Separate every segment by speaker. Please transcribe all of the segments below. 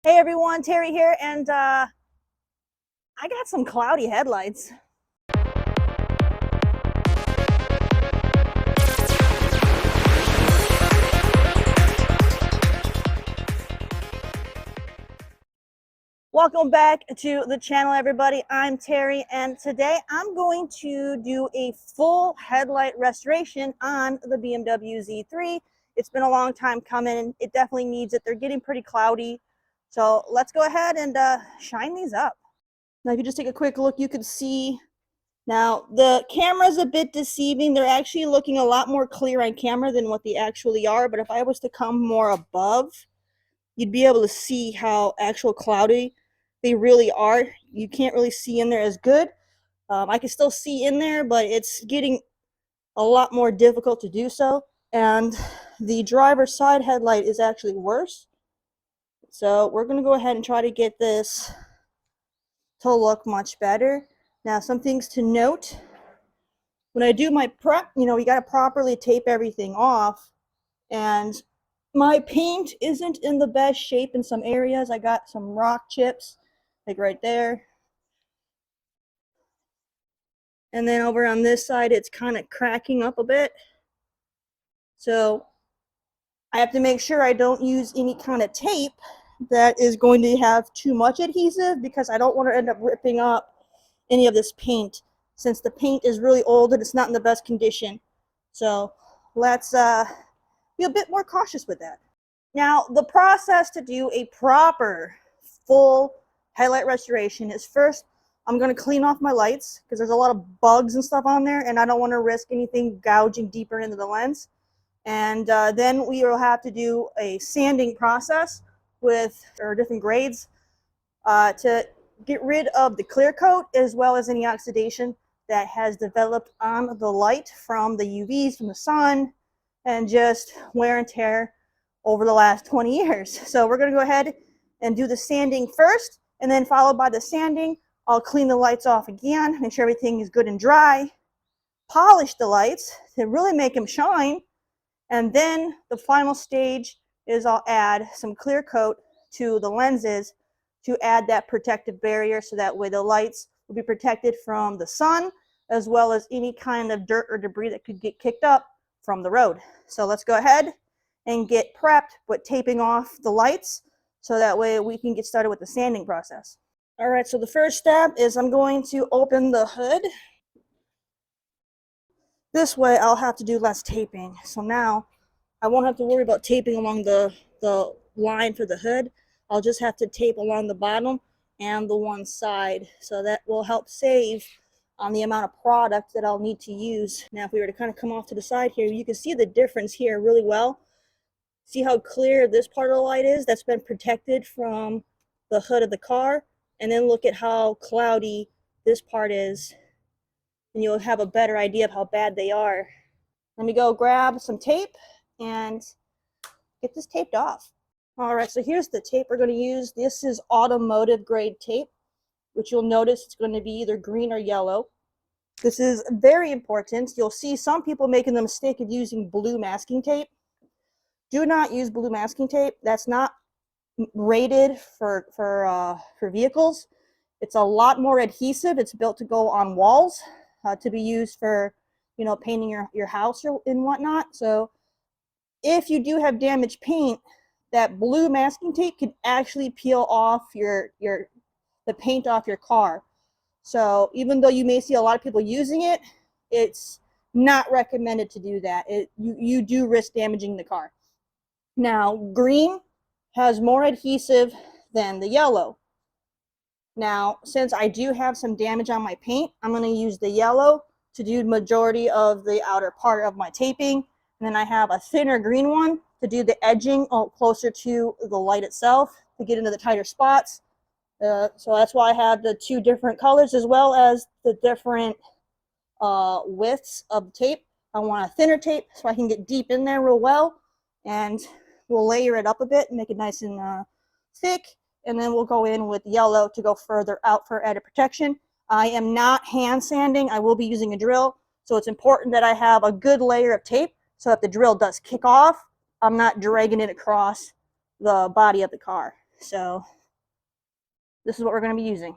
Speaker 1: Hey everyone, Terry here, and I got some cloudy headlights. Welcome back to the channel, everybody. I'm Terry, and today I'm going to do a full headlight restoration on the BMW Z3. It's been a long time coming. It definitely needs it. They're getting pretty cloudy. So let's go ahead and shine these up. Now, if you just take a quick look, you can see now the camera's a bit deceiving. They're actually looking a lot more clear on camera than what they actually are. But if I was to come more above, you'd be able to see how actual cloudy they really are. You can't really see in there as good. I can still see in there, but it's getting a lot more difficult to do so. And the driver's side headlight is actually worse. So we're going to go ahead and try to get this to look much better. Now, some things to note. When I do my prep, you got to properly tape everything off. And my paint isn't in the best shape in some areas. I got some rock chips, like right there. And then over on this side, it's kind of cracking up a bit. So I have to make sure I don't use any kind of tape that is going to have too much adhesive, because I don't want to end up ripping up any of this paint, since the paint is really old and it's not in the best condition. So let's be a bit more cautious with that. Now, the process to do a proper full headlight restoration is, first I'm going to clean off my lights, because there's a lot of bugs and stuff on there, and I don't want to risk anything gouging deeper into the lens. And then we will have to do a sanding process with different grades to get rid of the clear coat, as well as any oxidation that has developed on the light from the UVs from the sun and just wear and tear over the last 20 years. So we're going to go ahead and do the sanding first, and then followed by the sanding, I'll clean the lights off again, make sure everything is good and dry, polish the lights to really make them shine, and then the final stage is I'll add some clear coat to the lenses to add that protective barrier, so that way the lights will be protected from the sun, as well as any kind of dirt or debris that could get kicked up from the road. So let's go ahead and get prepped with taping off the lights, so that way we can get started with the sanding process. All right, so the first step is I'm going to open the hood. This way I'll have to do less taping. So now I won't have to worry about taping along the line for the hood. I'll just have to tape along the bottom and the one side. So that will help save on the amount of product that I'll need to use. Now, if we were to kind of come off to the side here, you can see the difference here really well. See how clear this part of the light is? That's been protected from the hood of the car. And then look at how cloudy this part is, and you'll have a better idea of how bad they are. Let me go grab some tape and get this taped off. All right, so here's the tape we're going to use. This is automotive grade tape, which you'll notice it's going to be either green or yellow. This is very important. You'll see some people making the mistake of using blue masking tape. Do not use blue masking tape. That's not rated for vehicles. It's a lot more adhesive. It's built to go on walls, to be used for, painting your house or and whatnot. So if you do have damaged paint, that blue masking tape can actually peel off the paint off your car. So even though you may see a lot of people using it, it's not recommended to do that. You do risk damaging the car. Now, green has more adhesive than the yellow. Now, since I do have some damage on my paint, I'm going to use the yellow to do the majority of the outer part of my taping. And then I have a thinner green one to do the edging closer to the light itself, to get into the tighter spots. So that's why I have the two different colors, as well as the different widths of the tape. I want a thinner tape so I can get deep in there real well, and we'll layer it up a bit and make it nice and thick, and then we'll go in with yellow to go further out for added protection. I am not hand sanding. I will be using a drill, so it's important that I have a good layer of tape, so if the drill does kick off, I'm not dragging it across the body of the car. So this is what we're going to be using.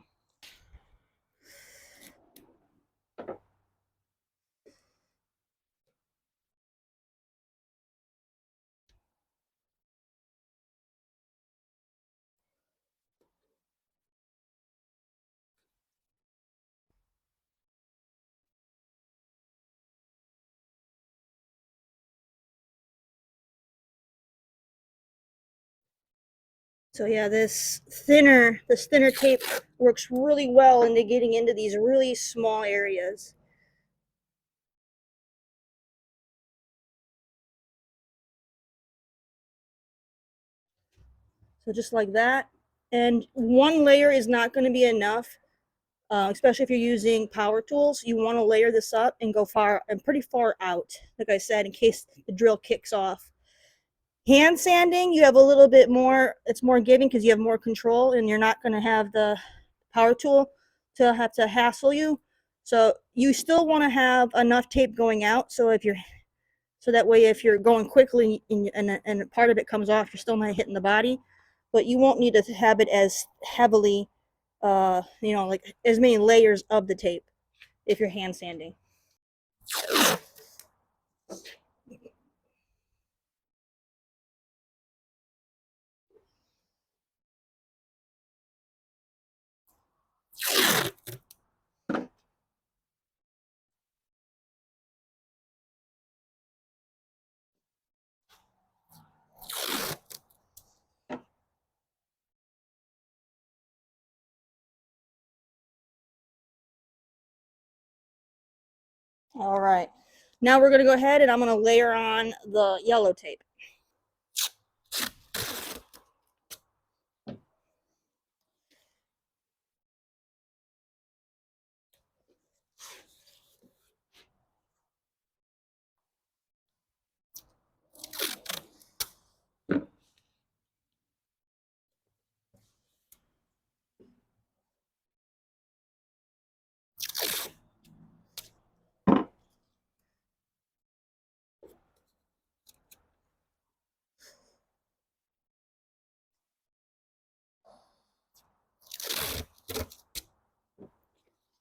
Speaker 1: So yeah, this thinner tape works really well into getting into these really small areas. So just like that. And one layer is not going to be enough, especially if you're using power tools. You want to layer this up and go far and pretty far out, like I said, in case the drill kicks off. Hand sanding, you have a little bit more, it's more giving because you have more control and you're not going to have the power tool to have to hassle you. So you still want to have enough tape going out, so if you're, so that way if you're going quickly and part of it comes off, you're still not hitting the body, but you won't need to have it as heavily, you know, like as many layers of the tape if you're hand sanding. All right, now we're going to go ahead and I'm going to layer on the yellow tape.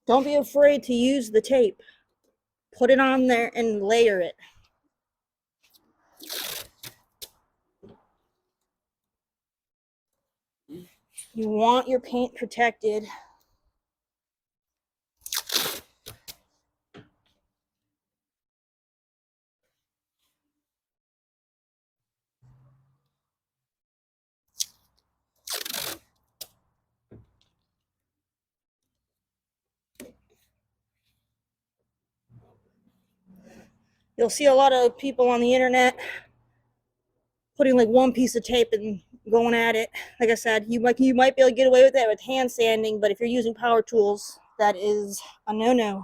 Speaker 1: Don't be afraid to use the tape. Put it on there and layer it. You want your paint protected. You'll see a lot of people on the internet putting like one piece of tape and going at it. Like I said, you might be able to get away with that with hand sanding, but if you're using power tools, that is a no-no.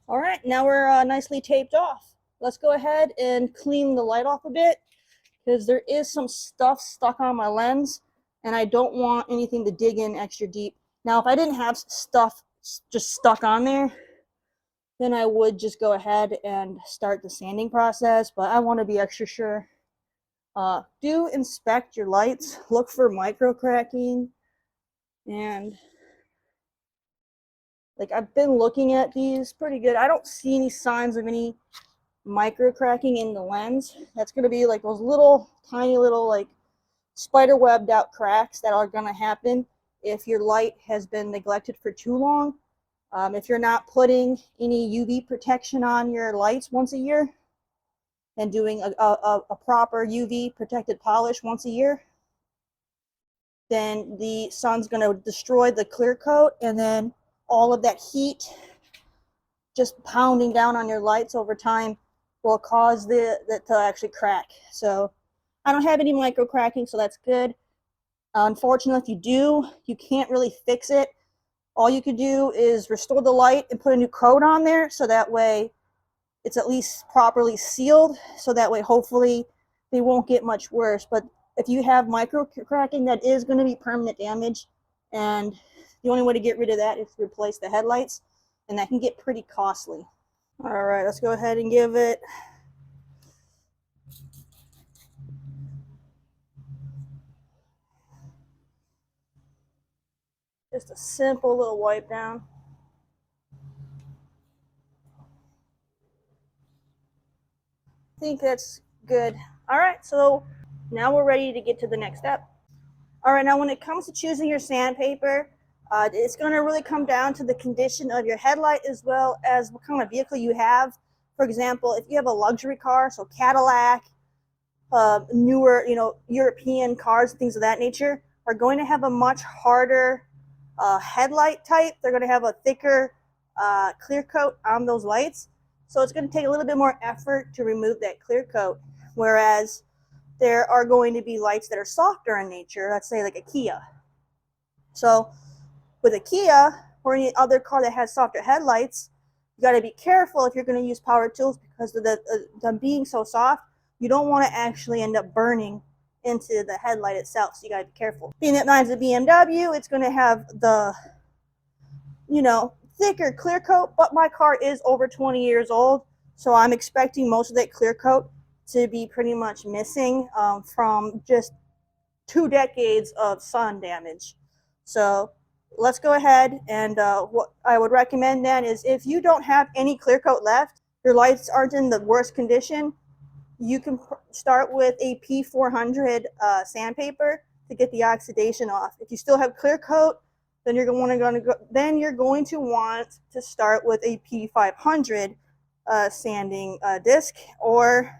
Speaker 1: All right, now we're nicely taped off. Let's go ahead and clean the light off a bit, because there is some stuff stuck on my lens and I don't want anything to dig in extra deep. Now, if I didn't have stuff just stuck on there, then I would just go ahead and start the sanding process, but I want to be extra sure. Do inspect your lights, look for micro cracking, and like I've been looking at these pretty good. I don't see any signs of any micro cracking in the lens. That's going to be like those little tiny little like spider webbed out cracks that are going to happen if your light has been neglected for too long. If you're not putting any UV protection on your lights once a year and doing a proper UV protected polish once a year, then the sun's going to destroy the clear coat, and then all of that heat just pounding down on your lights over time will cause the to actually crack. So I don't have any micro cracking, so that's good. Unfortunately, if you do, you can't really fix it. All you could do is restore the light and put a new coat on there, so that way it's at least properly sealed, so that way hopefully they won't get much worse. But if you have micro cracking, that is going to be permanent damage, and the only way to get rid of that is to replace the headlights, and that can get pretty costly. All right, let's go ahead and give it just a simple little wipe down. I think that's good. All right, so now we're ready to get to the next step. All right, now when it comes to choosing your sandpaper, it's going to really come down to the condition of your headlight as well as what kind of vehicle you have. For example, if you have a luxury car, so Cadillac, newer, European cars, things of that nature, are going to have a much harder headlight type. They're going to have a thicker clear coat on those lights. So it's going to take a little bit more effort to remove that clear coat. Whereas there are going to be lights that are softer in nature, let's say like a Kia. So with a Kia or any other car that has softer headlights, you got to be careful if you're going to use power tools because of them being so soft. You don't want to actually end up burning into the headlight itself, so you got to be careful. Being that mine's a BMW, it's going to have the, thicker clear coat, but my car is over 20 years old, so I'm expecting most of that clear coat to be pretty much missing from just 2 decades of sun damage. So let's go ahead, and what I would recommend then is if you don't have any clear coat left, your lights aren't in the worst condition, you can start with a P400 sandpaper to get the oxidation off. If you still have clear coat, then you're going to want to start with a P500 sanding disc, or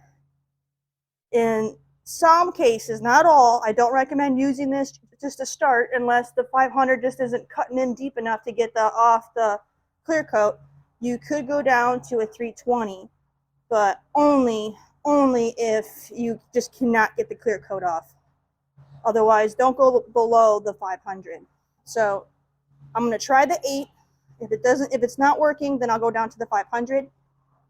Speaker 1: in some cases, not all, I don't recommend using this just to start unless the 500 just isn't cutting in deep enough to get off the clear coat. You could go down to a 320, but only if you just cannot get the clear coat off. Otherwise, don't go below the 500. So I'm going to try the 8. If it's not working, then I'll go down to the 500,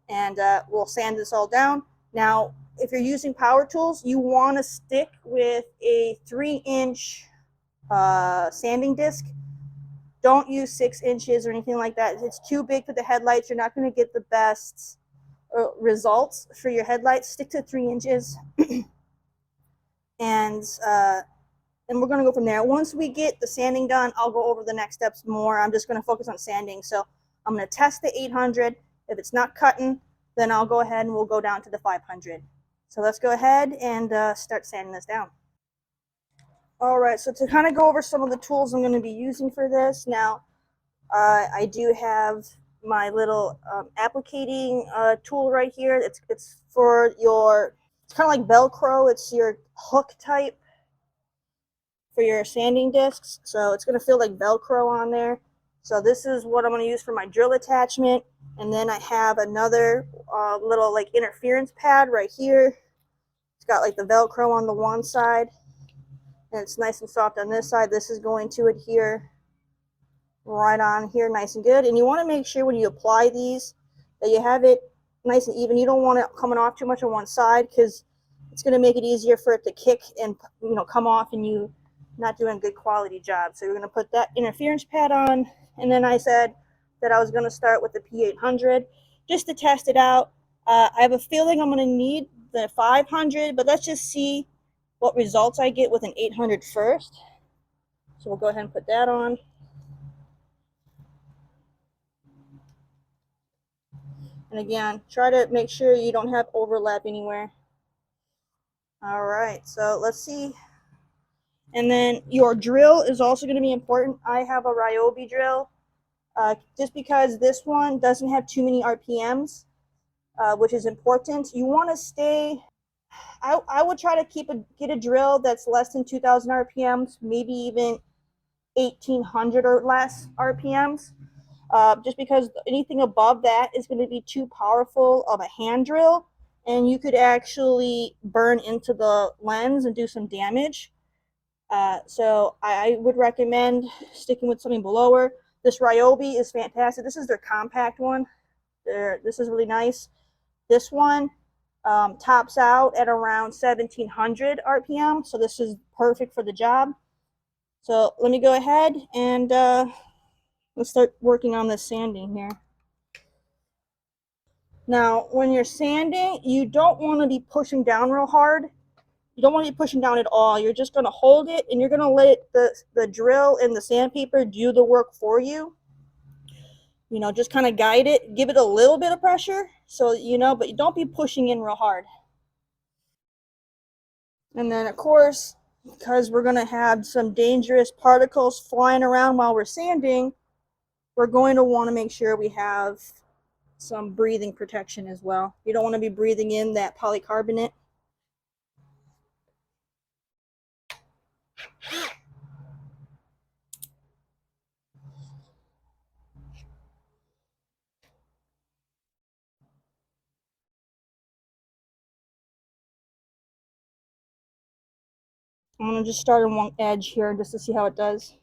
Speaker 1: and we'll sand this all down. Now, if you're using power tools, you want to stick with a 3-inch sanding disc. Don't use 6 inches or anything like that. It's too big for the headlights. You're not going to get the best results for your headlights. Stick to 3 inches, and we're going to go from there. Once we get the sanding done, I'll go over the next steps more. I'm just going to focus on sanding. So I'm going to test the 800. If it's not cutting, then I'll go ahead and we'll go down to the 500. So let's go ahead and start sanding this down. All right, so to kind of go over some of the tools I'm going to be using for this. Now, I do have my little applicating tool right here. It's for your, it's kind of like Velcro. It's your hook type for your sanding discs. So it's going to feel like Velcro on there. So this is what I'm going to use for my drill attachment. And then I have another little like interference pad right here. It's got like the Velcro on the one side, and it's nice and soft on this side. This is going to adhere right on here nice and good. And you want to make sure when you apply these that you have it nice and even. You don't want it coming off too much on one side because it's going to make it easier for it to kick and come off and you not doing a good quality job. So you're going to put that interference pad on, and then I said that I was going to start with the P800 just to test it out. I have a feeling I'm going to need the 500, but let's just see what results I get with an 800 first. So we'll go ahead and put that on. And again, try to make sure you don't have overlap anywhere. All right, so let's see. And then your drill is also going to be important. I have a Ryobi drill, just because this one doesn't have too many RPMs, which is important. You want to stay, I would try to get a drill that's less than 2,000 RPMs, maybe even 1,800 or less RPMs. Just because anything above that is going to be too powerful of a hand drill, and you could actually burn into the lens and do some damage. So I would recommend sticking with something below. This Ryobi is fantastic. This is their compact one. This is really nice. This one tops out at around 1700 RPM. So this is perfect for the job. So let me go ahead and let's start working on this sanding here. Now, when you're sanding, you don't want to be pushing down real hard. You don't want to be pushing down at all. You're just going to hold it, and you're going to let the drill and the sandpaper do the work for you. You know, just kind of guide it. Give it a little bit of pressure, so you know, but don't be pushing in real hard. And then, of course, because we're going to have some dangerous particles flying around while we're sanding, we're going to want to make sure we have some breathing protection as well. You don't want to be breathing in that polycarbonate. I'm going to just start on one edge here just to see how it does.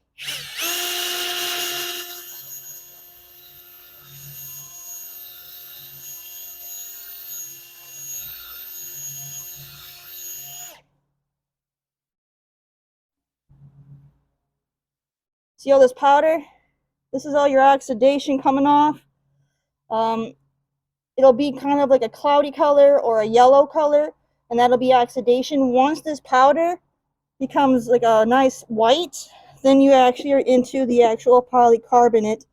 Speaker 1: See all this powder? This is all your oxidation coming off. It'll be kind of like a cloudy color or a yellow color, and that'll be oxidation. Once this powder becomes like a nice white, then you actually are into the actual polycarbonate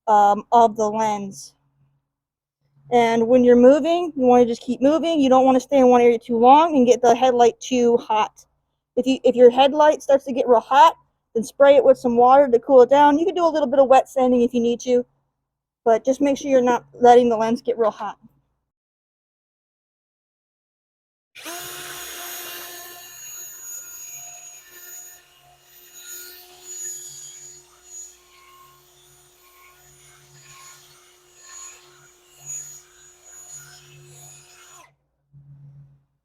Speaker 1: of the lens. And when you're moving, you want to just keep moving. You don't want to stay in one area too long and get the headlight too hot. If your headlight starts to get real hot, then spray it with some water to cool it down. You can do a little bit of wet sanding if you need to, but just make sure you're not letting the lens get real hot.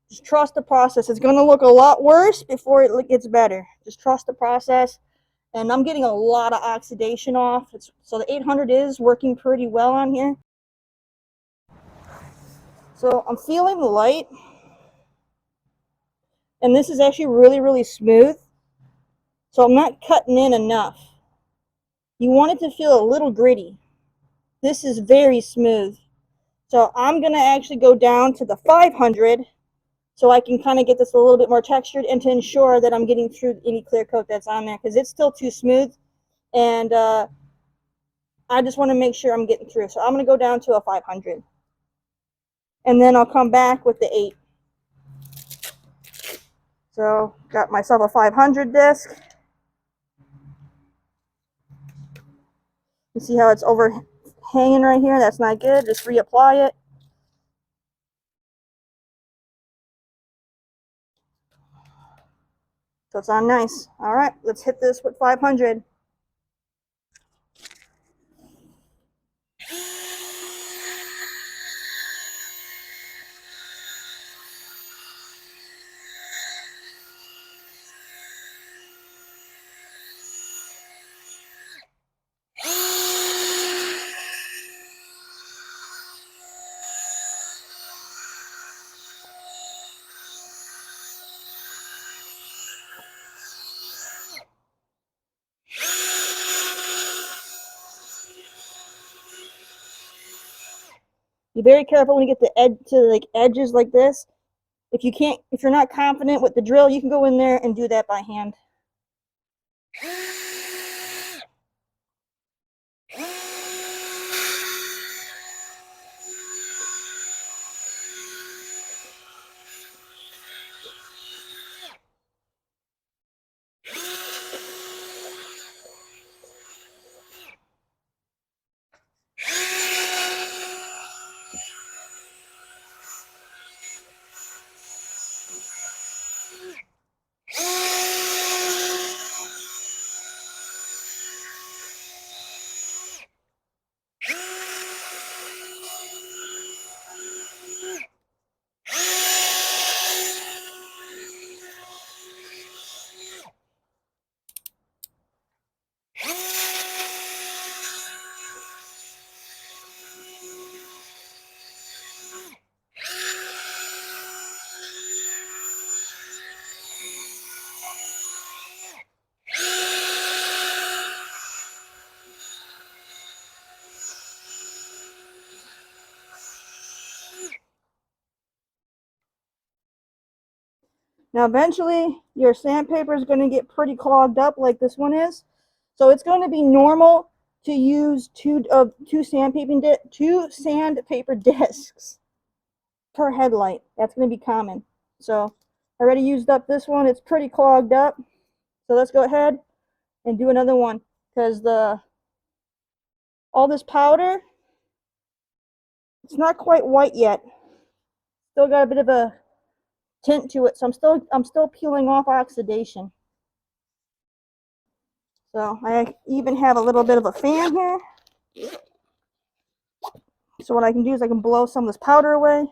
Speaker 1: Just trust the process. It's going to look a lot worse before it gets better. Just trust the process. And I'm getting a lot of oxidation off. So the 800 is working pretty well on here. So I'm feeling the light. And this is actually really, really smooth. So I'm not cutting in enough. You want it to feel a little gritty. This is very smooth. So I'm going to actually go down to the 500 so I can kind of get this a little bit more textured and to ensure that I'm getting through any clear coat that's on there, because it's still too smooth. And I just want to make sure I'm getting through. So I'm going to go down to a 500. And then I'll come back with the 8. So got myself a 500 disc. You see how it's overhanging right here? That's not good. Just reapply it. So it's on nice. All right, let's hit this with 500. Be very careful when you get the edges like this. If you're not confident with the drill, you can go in there and do that by hand. Now eventually your sandpaper is going to get pretty clogged up like this one is. So it's going to be normal to use two sandpaper discs per headlight. That's going to be common. So I already used up this one. It's pretty clogged up. So let's go ahead and do another one, because all this powder, it's not quite white yet. Still got a bit of a tint to it, so I'm still peeling off oxidation. So I even have a little bit of a fan here. So what I can do is I can blow some of this powder away.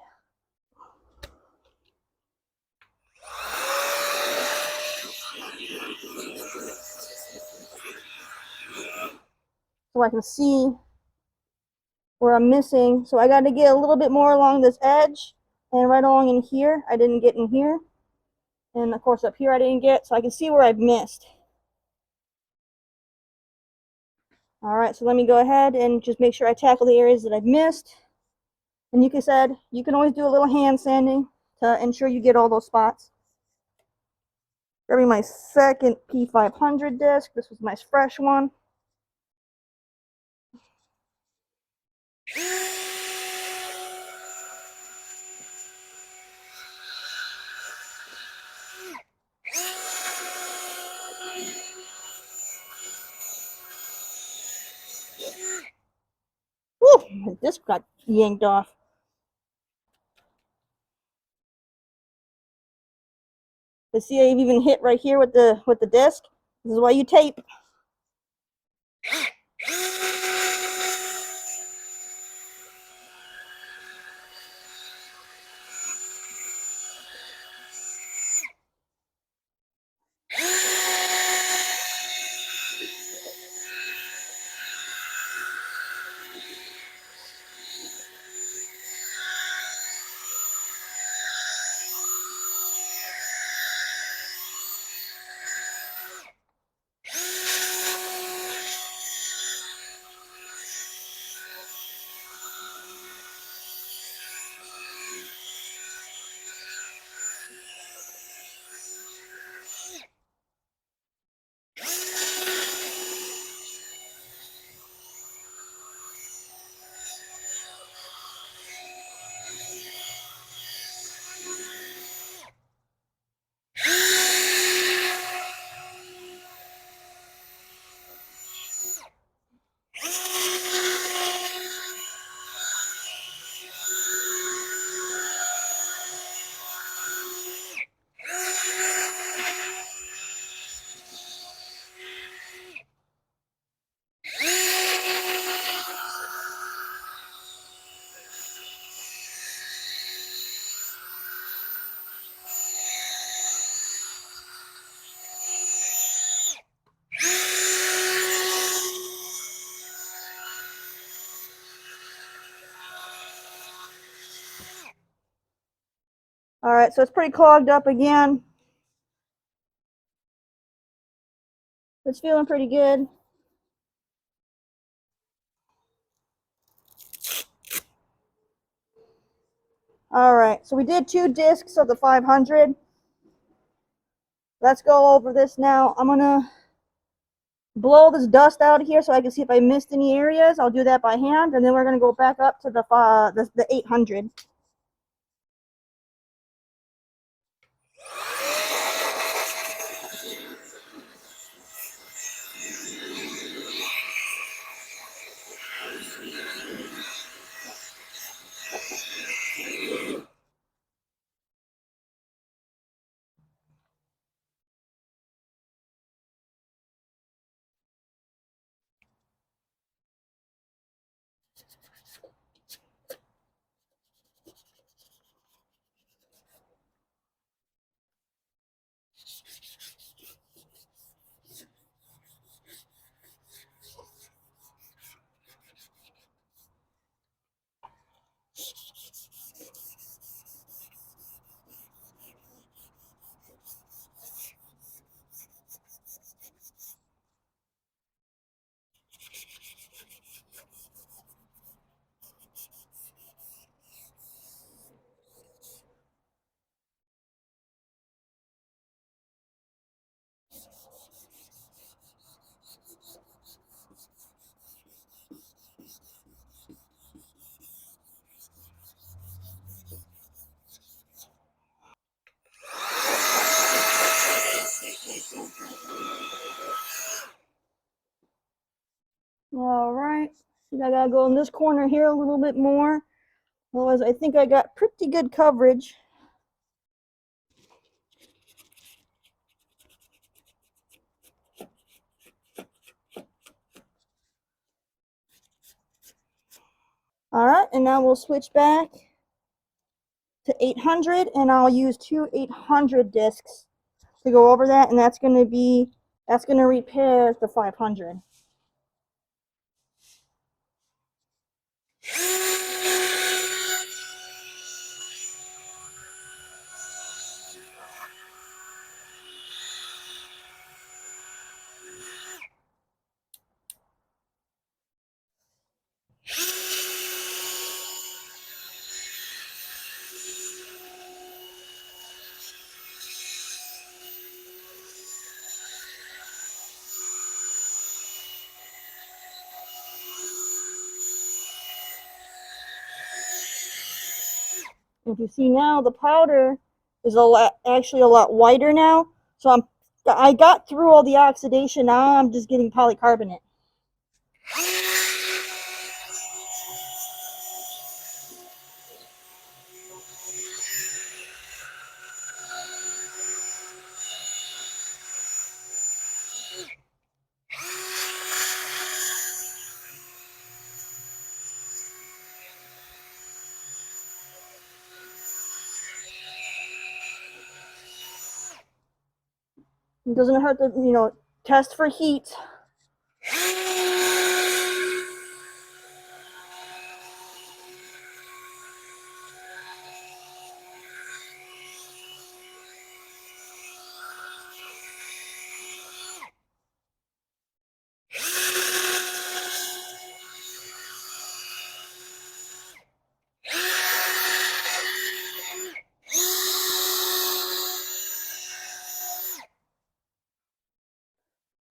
Speaker 1: So I can see where I'm missing. So I got to get a little bit more along this edge and right along in here. I didn't get in here. And of course up here I didn't get, so I can see where I've missed. Alright, so let me go ahead and just make sure I tackle the areas that I've missed. And you can always do a little hand sanding to ensure you get all those spots. Grabbing my second P500 disc. This was my fresh one. Woo! My disc got yanked off. But see, I've even hit right here with the disc. This is why you tape. Alright, so it's pretty clogged up again. It's feeling pretty good. Alright, so we did 2 discs of the 500. Let's go over this now. I'm gonna blow this dust out of here so I can see if I missed any areas. I'll do that by hand, and then we're gonna go back up to the 800. All right, I gotta go in this corner here a little bit more. Otherwise, I think I got pretty good coverage. All right, and now we'll switch back to 800, and I'll use two 800 discs to go over that, and that's going to repair the 500. If you see now, the powder is actually a lot whiter now. So I got through all the oxidation. Now I'm just getting polycarbonate. It doesn't hurt to, test for heat.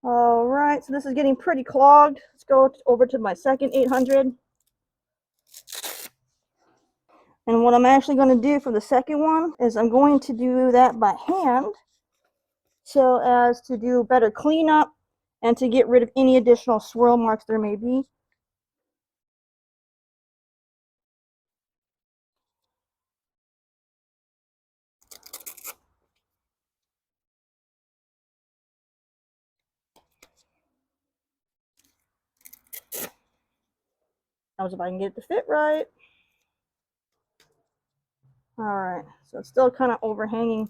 Speaker 1: All right, so this is getting pretty clogged. Let's go over to my second 800. And what I'm actually going to do for the second one is I'm going to do that by hand so as to do better cleanup and to get rid of any additional swirl marks there may be. That was if I can get it to fit right. All right, so it's still kind of overhanging.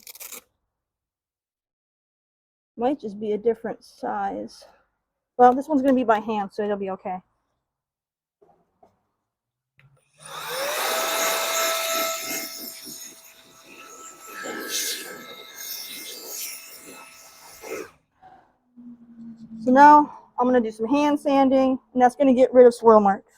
Speaker 1: Might just be a different size. Well, this one's going to be by hand, so it'll be okay. So now I'm going to do some hand sanding, and that's going to get rid of swirl marks.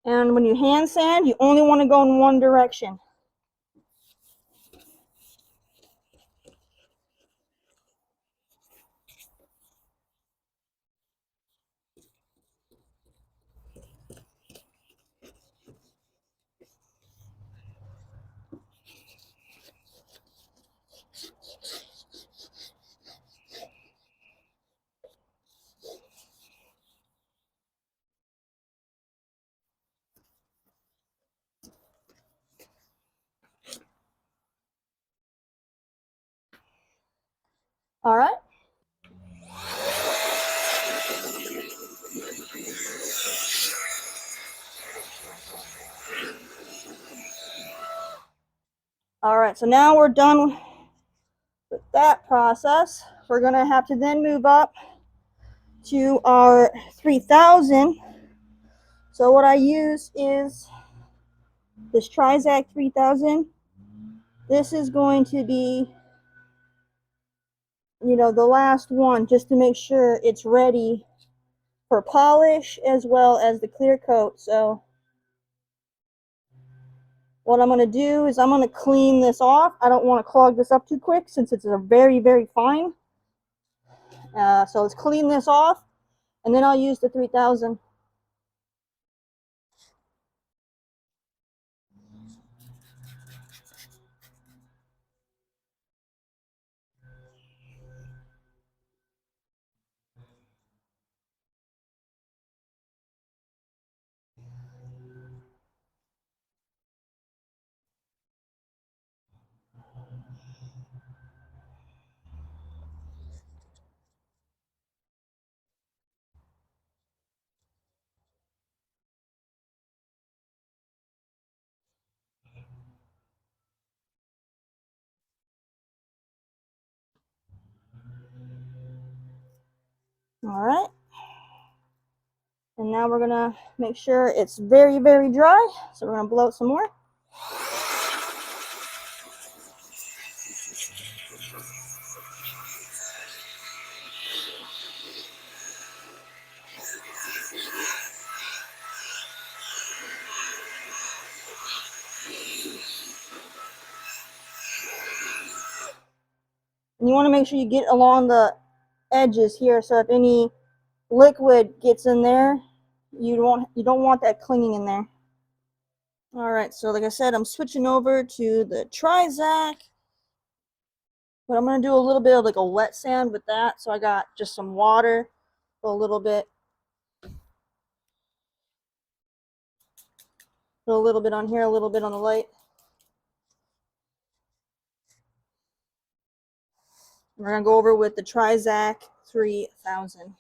Speaker 1: And when you hand sand, you only want to go in one direction. All right. All right, so now we're done with that process. We're going to have to then move up to our 3000. So what I use is this Trizact 3000. This is going to be, the last one, just to make sure it's ready for polish as well as the clear coat. So what I'm going to do is I'm going to clean this off. I don't want to clog this up too quick since it's a very, very fine. So let's clean this off, and then I'll use the 3000. All right. And now we're going to make sure it's very, very dry. So we're going to blow it some more. And you want to make sure you get along the edges here, so if any liquid gets in there, you don't want that clinging in there. All right, so like I said, I'm switching over to the Trizact, but I'm going to do a little bit of like a wet sand with that. So I got just some water, a little bit, put a little bit on here, a little bit on the light. We're going to go over with the Trizact 3000.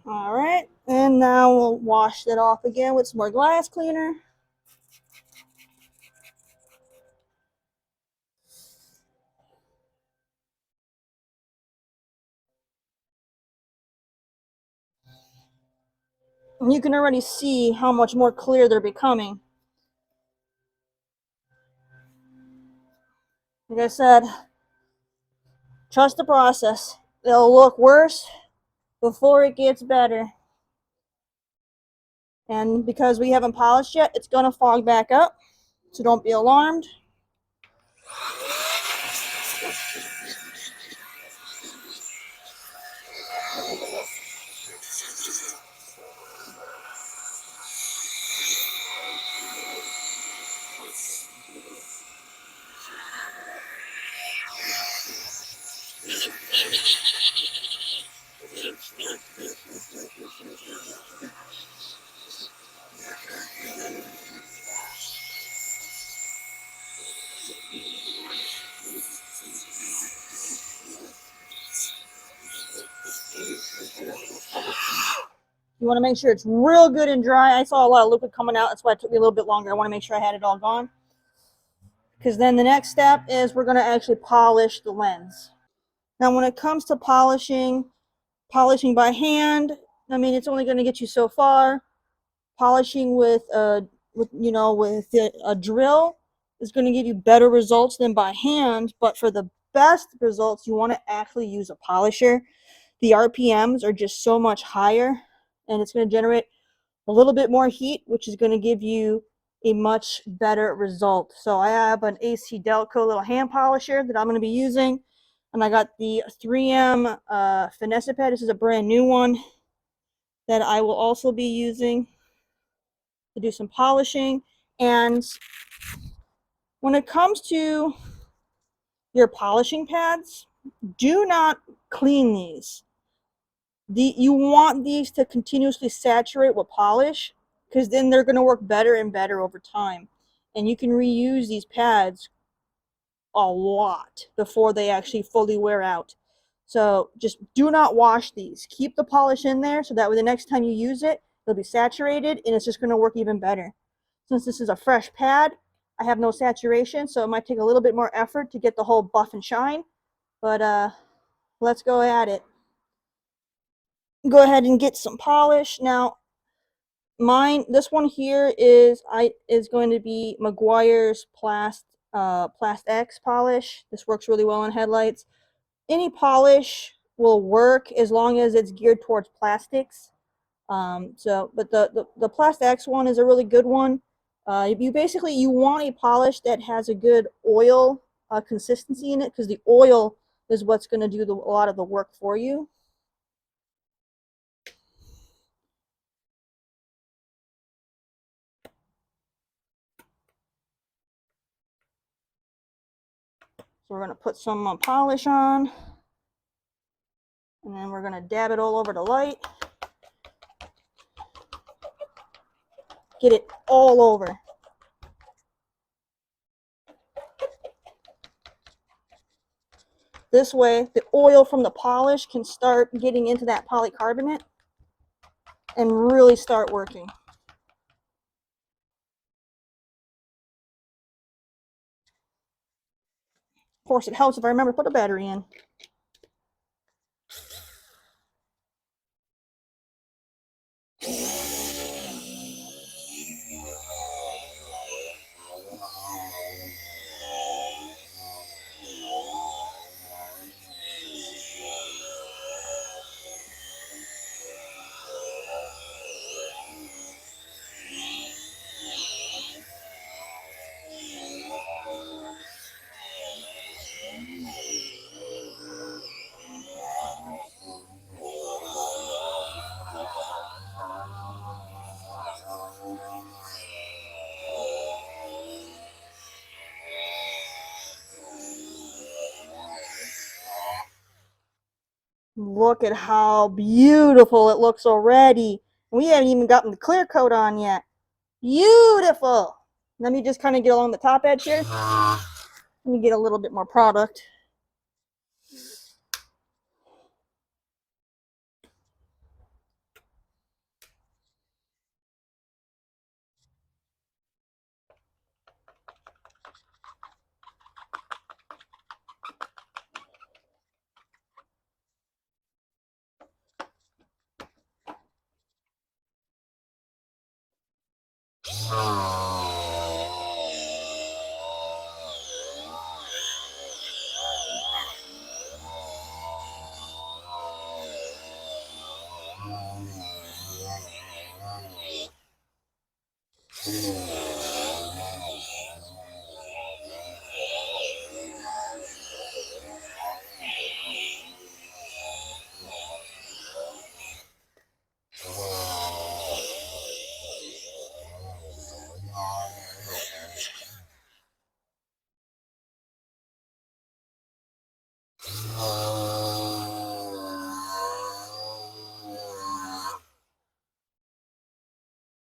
Speaker 1: All right, and now we'll wash it off again with some more glass cleaner. And you can already see how much more clear they're becoming. Like I said, trust the process. It'll look worse before it gets better. And because we haven't polished yet, it's going to fog back up. So don't be alarmed. You want to make sure it's real good and dry. I saw a lot of liquid coming out. That's why it took me a little bit longer. I want to make sure I had it all gone. Because then the next step is we're going to actually polish the lens. Now when it comes to polishing by hand, I mean, it's only going to get you so far. Polishing with a drill is going to give you better results than by hand. But for the best results, you want to actually use a polisher. the RPMs are just so much higher, and it's going to generate a little bit more heat, which is going to give you a much better result. So I have an ACDelco little hand polisher that I'm going to be using, and I got the 3M Finesse-It Pad. This is a brand new one that I will also be using to do some polishing. And when it comes to your polishing pads, do not clean these. You want these to continuously saturate with polish, because then they're going to work better and better over time. And you can reuse these pads a lot before they actually fully wear out. So just do not wash these. Keep the polish in there so that way the next time you use it, it'll be saturated and it's just going to work even better. Since this is a fresh pad, I have no saturation, so it might take a little bit more effort to get the whole buff and shine. But let's go at it. Go ahead and get some polish. Now, this one here is going to be Meguiar's PlastX polish. This works really well on headlights. Any polish will work as long as it's geared towards plastics. But the PlastX one is a really good one. You want a polish that has a good oil consistency in it, because the oil is what's going to do a lot of the work for you. So we're going to put some polish on, and then we're going to dab it all over the light. Get it all over. This way, the oil from the polish can start getting into that polycarbonate and really start working. Of course, it helps if I remember to put a battery in. Look at how beautiful it looks already. We haven't even gotten the clear coat on yet. Beautiful. Let me just kind of get along the top edge here. Let me get a little bit more product.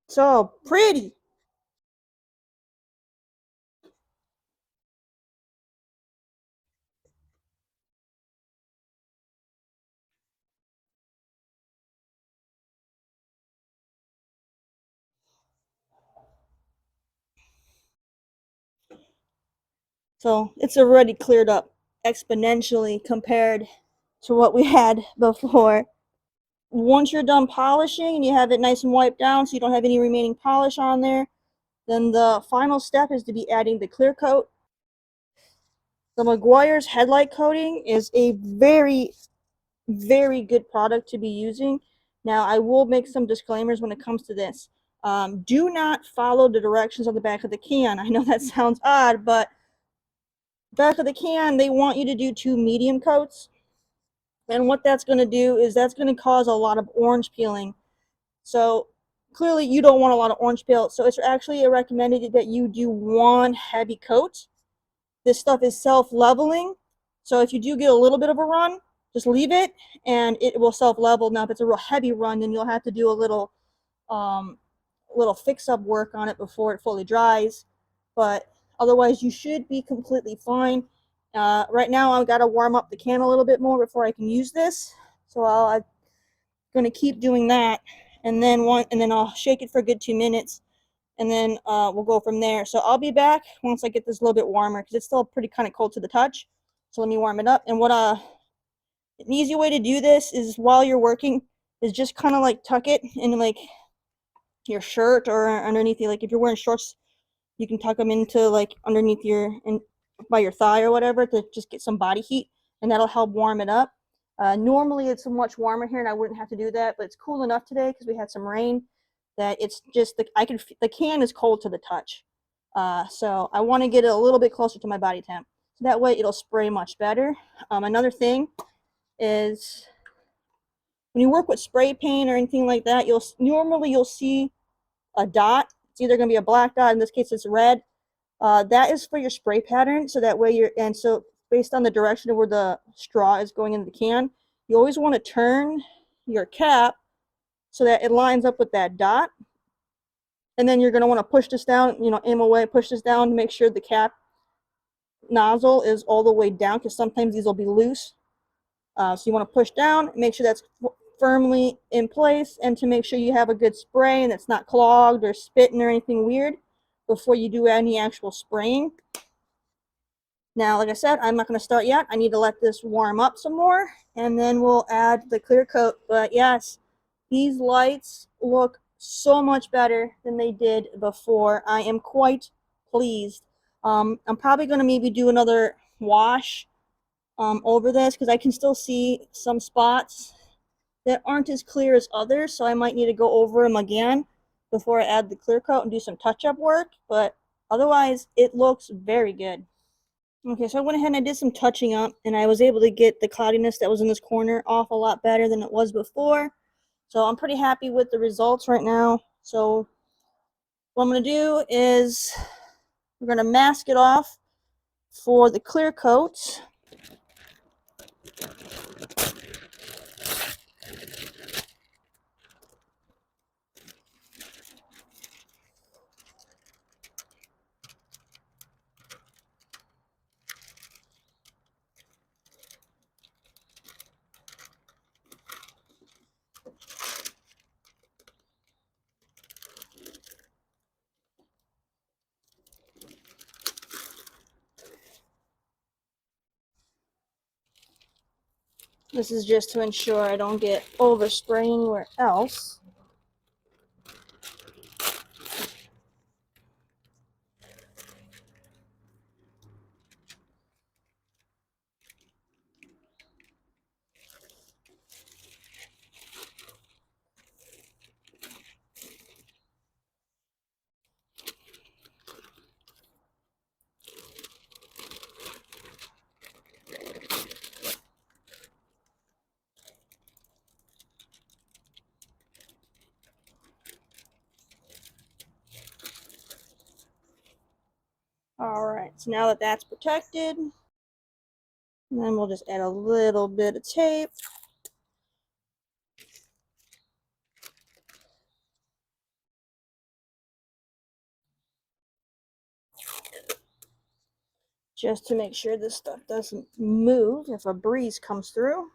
Speaker 1: So pretty. So it's already cleared up exponentially compared to what we had before. Once you're done polishing and you have it nice and wiped down so you don't have any remaining polish on there, then the final step is to be adding the clear coat. The Meguiar's headlight coating is a very very good product to be using. Now, I will make some disclaimers when it comes to this. Do not follow the directions on the back of the can. I know that sounds odd, but back of the can, they want you to do 2 medium coats. And what that's going to do is that's going to cause a lot of orange peeling. So clearly you don't want a lot of orange peel. So it's actually recommended that you do 1 heavy coat. This stuff is self-leveling. So if you do get a little bit of a run, just leave it and it will self-level. Now if it's a real heavy run, then you'll have to do a little fix-up work on it before it fully dries. But otherwise you should be completely fine. Right now I've got to warm up the can a little bit more before I can use this. So I'm going to keep doing that, and then I'll shake it for a good 2 minutes, and then we'll go from there. So I'll be back once I get this a little bit warmer because it's still pretty kind of cold to the touch. So let me warm it up. And what an easy way to do this is while you're working is just kind of like tuck it in like your shirt or underneath you. Like if you're wearing shorts, you can tuck them into like underneath by your thigh or whatever to just get some body heat, and that'll help warm it up. Normally it's much warmer here and I wouldn't have to do that, but it's cool enough today because we had some rain that it's just the can is cold to the touch. So I want to get it a little bit closer to my body temp. So that way it'll spray much better. Another thing is when you work with spray paint or anything like that, you'll see a dot. It's either going to be a black dot, in this case it's red. That is for your spray pattern, so that way so based on the direction of where the straw is going into the can, you always want to turn your cap so that it lines up with that dot. And then you're going to want to push this down, aim away, push this down to make sure the cap nozzle is all the way down, because sometimes these will be loose. So you want to push down, make sure that's firmly in place, and to make sure you have a good spray and it's not clogged or spitting or anything weird before you do any actual spraying. Now, like I said, I'm not going to start yet. I need to let this warm up some more, and then we'll add the clear coat. But yes, these lights look so much better than they did before. I am quite pleased. I'm probably going to maybe do another wash over this because I can still see some spots that aren't as clear as others, so I might need to go over them again before I add the clear coat and do some touch-up work. But otherwise, it looks very good. Okay, so I went ahead and I did some touching up, and I was able to get the cloudiness that was in this corner off a lot better than it was before. So I'm pretty happy with the results right now. So what I'm going to do is we're going to mask it off for the clear coat. This is just to ensure I don't get overspray anywhere else. Alright, so now that that's protected, and then we'll just add a little bit of tape. Just to make sure this stuff doesn't move if a breeze comes through.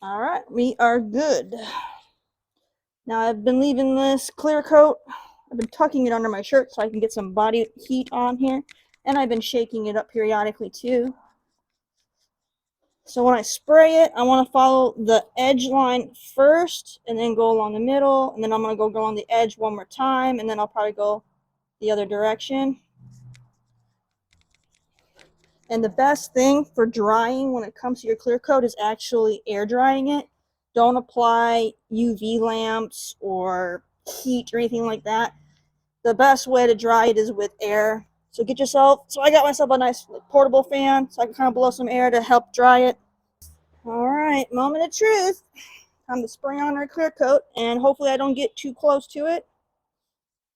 Speaker 1: All right, we are good. Now I've been leaving this clear coat. I've been tucking it under my shirt so I can get some body heat on here. And I've been shaking it up periodically too. So when I spray it, I want to follow the edge line first and then go along the middle. And then I'm going to go along the edge one more time. And then I'll probably go the other direction. And the best thing for drying when it comes to your clear coat is actually air drying it. Don't apply UV lamps or heat or anything like that. The best way to dry it is with air. So get yourself, so I got myself a nice portable fan so I can kind of blow some air to help dry it. All right, moment of truth. Time to spray on our clear coat, and hopefully I don't get too close to it.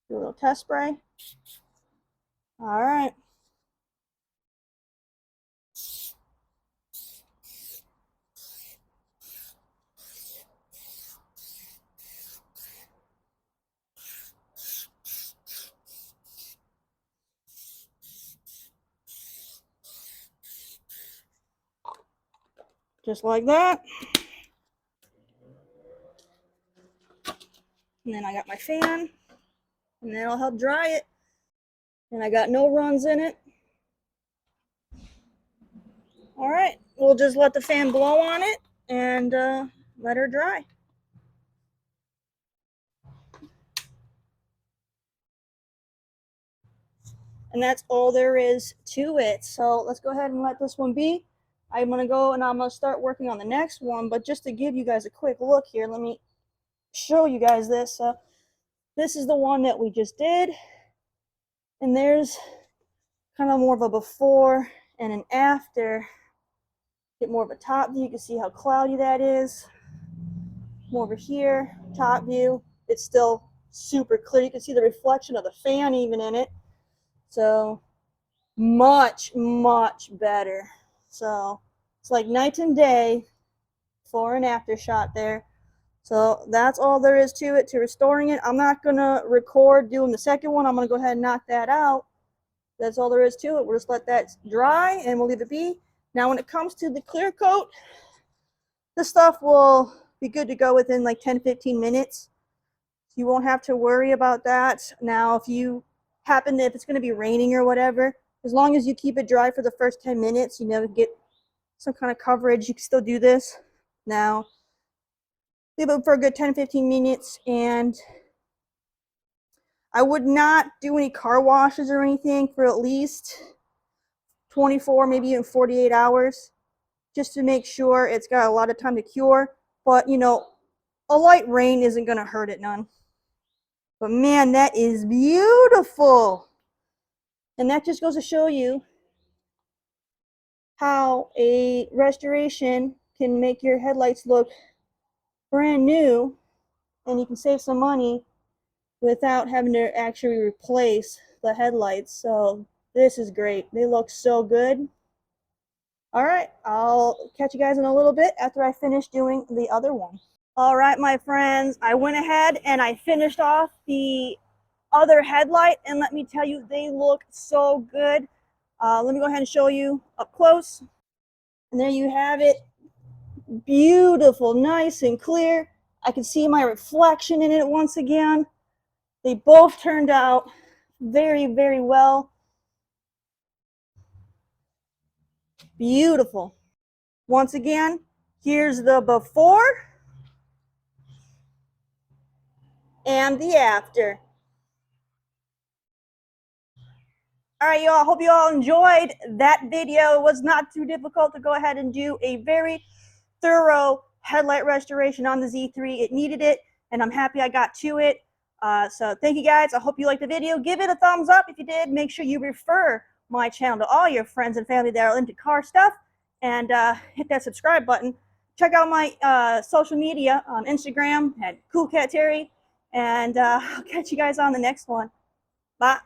Speaker 1: Do a little test spray. All right. Just like that. And then I got my fan, and that'll help dry it. And I got no runs in it. All right, we'll just let the fan blow on it and let her dry. And that's all there is to it. So let's go ahead and let this one be. I'm going to go and I'm going to start working on the next one. But just to give you guys a quick look here, let me show you guys this. This is the one that we just did. And there's kind of more of a before and an after. Get more of a top view. You can see how cloudy that is. More over here, top view. It's still super clear. You can see the reflection of the fan even in it. So much better. So it's like night and day, before and after shot there. So that's all there is to it, to restoring it. I'm not gonna record doing the second one. I'm gonna go ahead and knock that out. That's all there is to it. We'll just let that dry and we'll leave it be. Now when it comes to the clear coat, this stuff will be good to go within like 10-15 minutes. You won't have to worry about that. Now if you happen to, if it's going to be raining or whatever, as long as you keep it dry for the first 10 minutes, you know, get some kind of coverage, you can still do this. Now leave it for a good 10-15 minutes, and I would not do any car washes or anything for at least 24, maybe even 48 hours, just to make sure it's got a lot of time to cure. But you know, a light rain isn't going to hurt it none. But man, that is beautiful. And that just goes to show you how a restoration can make your headlights look brand new, and you can save some money without having to actually replace the headlights. So this is great. They look so good. All right, I'll catch you guys in a little bit after I finish doing the other one. All right, my friends, I went ahead and I finished off the other headlight, and let me tell you, they look so good. Let me go ahead and show you up close. And there you have it. Beautiful, nice and clear. I can see my reflection in it once again. They both turned out very well. Beautiful. Once again, here's the before and the after. All right, y'all, hope you all enjoyed that video. It was not too difficult to go ahead and do a very thorough headlight restoration on the Z3. It needed it, and I'm happy I got to it. So thank you guys. I hope you liked the video. Give it a thumbs up if you did. Make sure you refer my channel to all your friends and family that are into car stuff, and hit that subscribe button. Check out my social media on Instagram at Cool Cat Terri, and I'll catch you guys on the next one. Bye.